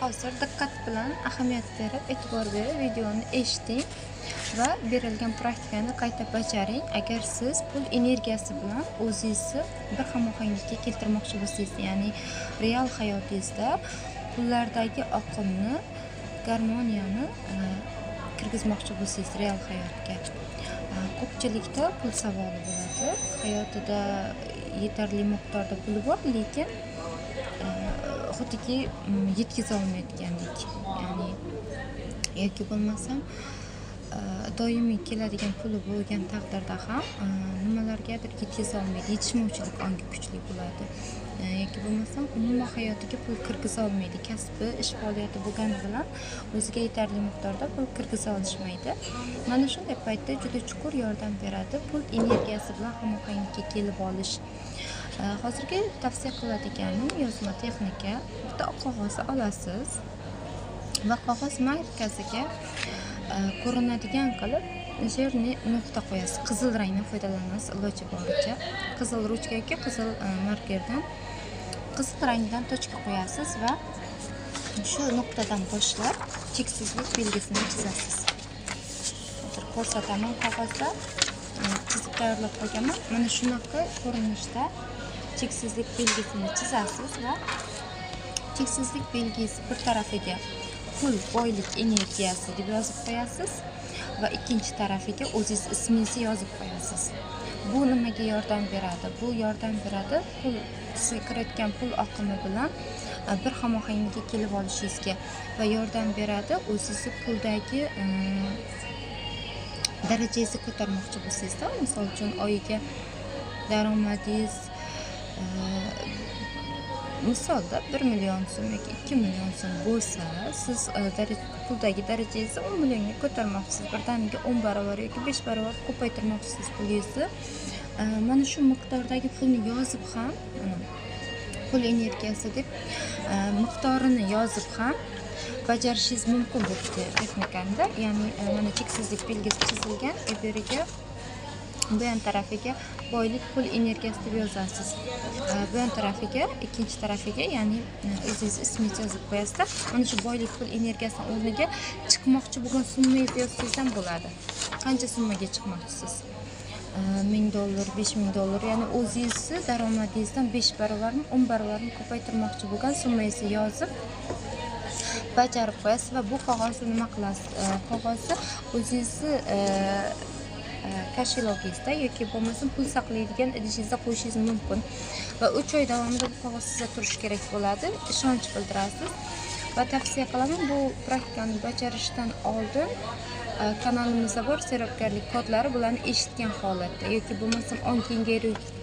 hozir diqqat bilan ahamiyat berib, e'tibor berib videoni eshiting va berilgan praktikani qayta bajaring. Agar siz pul energiyasi bilan o'zingizni bir xamohanglikka keltirmoqchi bo'lsangiz, ya'ni real hayotingizda pullardagi oqimni, garmoniyani kirgizmoqchi bo'lsangiz real hayotga. Ko'pchilikda pul savoli bo'ladi. Hayotida yetarli miqdorda puli bor, lekin xuddiki yetkiza olmayotgandek. Ya'ni yoki bo'lmasam doimiy keladigan puli bo'lgan taqdirda ham nimalargadir yetkiza olmaydi, yetishmovchilik ongi kuchli bo'ladi. Yoki bo'lmasam umuman hayotiga pul kirgiza olmaydi. Kasbi, ish faoliyati bo'lgani bilan o'ziga yetarli miqdorda pul kirgiza olishmaydi. Mana shunday paytda juda chuqur yordam beradi pul energiyasi bilan xamohanglikka kelib olish. Hozirgi tavsiya qiladiganim yozma texnika. Bitta qog'oz olasiz va qog'oz markasiga ko'rinadigan qilib jирный nuqta qo'yasiz. Qizil rangdan foydalanasiz iloji boricha. Qizil ruchka yoki qizil markerdan qizil rangdan tochka qo'yasiz va shu nuqtadan boshlab cheksizlik belgisini chizasiz. Hozir ko'rsataman, qog'ozda chizib tayyorlab qo'yganman. Mana shunaqa ko'rinishda cheksizlik belgisini chizasiz va cheksizlik belgisi bir tarafiga pul, boylik, energiyasi deb yozib qo'yasiz va ikkinchi tarafiga o'zingiz ismingizni yozib qo'yasiz. Bu nimaga yordam beradi? Bu yordam beradi pul kirayotgan pul oqimi bilan bir xamohanglikka kelib olishingizga va yordam beradi o'zingizni puldagi darajangizni ko'tarmoqchi bo'lsangiz-da, misol uchun oyiga daromadingiz misolda 1 million so'm yoki 2 million so'm bo'lsa, siz puldagi darajangizni 10 millionga ko'tarmoqchisiz. Birdaniga 10 barobar yoki 5 barobar ko'paytirmoqchisiz pulingizni. Mana shu miqdordagi pulni yozib ham, pul energiyasi deb miqdorini yozib ham bajarishingiz mumkin bu texnikanda. Ya'ni mana cheksizlik belgisi chizilgan, bu yeriga bu yon tarafiga boylik, pul energiyasi deb yozasiz. Bu yon tarafiga, ikkinchi tarafiga, ya'ni o'zingiz ismingizni yozib qo'yasizda. Mana shu boylik, pul energiyasining o'rniga chiqmoqchi bo'lgan summangizni yozsangiz ham bo'ladi. Qancha summaga chiqmoqchisiz? $1000, $5000, ya'ni o'zingizni daromadingizdan 5 barobarmi, 10 barobarmi ko'paytirmoqchi bo'lgan summangizni yozib bajarib qo'yasiz va bu qog'ozni nima qilasiz? Qog'ozni o'zingizni kashilogingizda yoki bo'lmasa pul saqlaydigan idishingizda qo'yishingiz mumkin va 3 oy davomida bu qog'oz sizda turishi kerak bo'ladi. Ishonch bildirasiz va tavsiya qilaman, bu praktikani bajarishdan oldin kanalimizda bor sehrgarlik kodlari, bularni eshitgan holatda yoki bo'lmasa ong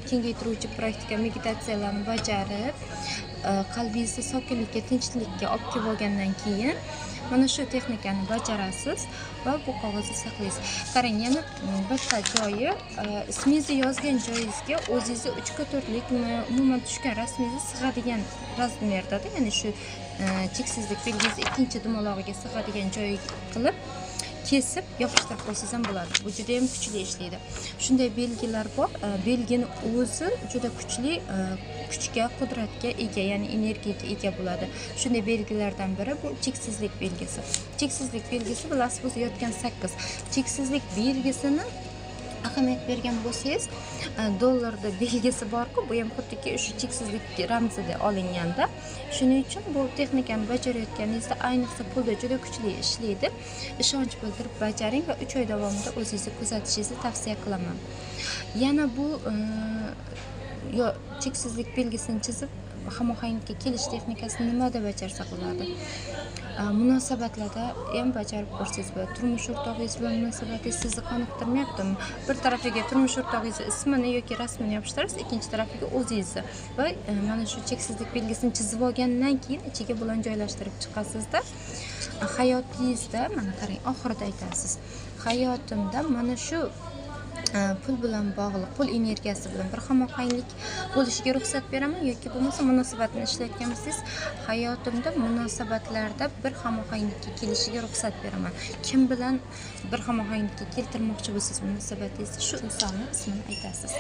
kengaytiruvchi praktika meditatsiyalarni bajarib qalbingizni sokinlikka, tinchlikka olib kelib olgandan keyin mana shu texnikani bajarasiz va bu qog'ozni saqlaysiz. Qarang, yana bitta joyi ismingizni yozgan joyingizga o'zingizni 3/4lik umuman tushgan rasmingizni sig'adigan razmerda, ya'ni shu cheksizlik belgisi ikkinchi dumaloqga sig'adigan joyi qilib kesib yopishtirib qo'ysangiz ham bo'ladi. Bu juda ham kuchli ishlaydi. Shunday belgilar bor. Belgini o'zi juda kuchli kuchga, qudratga ega, ya'ni energiyaga ega bo'ladi. Shunday belgilardan biri bu cheksizlik belgisi. Cheksizlik belgisi bilasiz, bu yotgan 8. Cheksizlik belgisini ahamiyat bergan bo'lsangiz, dollarda belgisi bor-ku, bu ham xuddiki shu cheksizlik ramzida olinganda. Shuning uchun bu texnikani bajarayotganingizda ayniqsa pulda juda kuchli ishlaydi. Ishonch bildirib bajaring va 3 oy davomida o'zingizni kuzatishingizni tavsiya qilaman. Yana bu cheksizlik belgisini chizib xamohanglikka kelish texnikasini nimada bajarsa bo'ladi? Munosabatlarda ham bajarib ko'rsangiz bo'ladi. Turmush o'rtog'ingiz bilan munosabatingiz sizni qoniqtirmayaptimi? Bir tarafiga turmush o'rtog'ingiz ismini yoki rasmini yopishtirasiz, ikkinchi tarafiga o'zingizni va mana shu cheksizlik belgisini chizib olgandan keyin ichiga bularni joylashtirib chiqasizda, hayotingizda mana qarang, oxirida aytasiz. Hayotimda mana shu pul bilan bog'liq, pul energiyasi bilan bir xamohanglik bo'lishiga ruxsat beraman yoki bo'lmasa munosabatni ishlayotgan bo'lsangiz, hayotimda munosabatlarda bir xamohanglikka kelishiga ruxsat beraman. Kim bilan bir xamohanglikka keltirmoqchi bo'lsangiz munosabatingizni, shu insonni ismini aytasiz.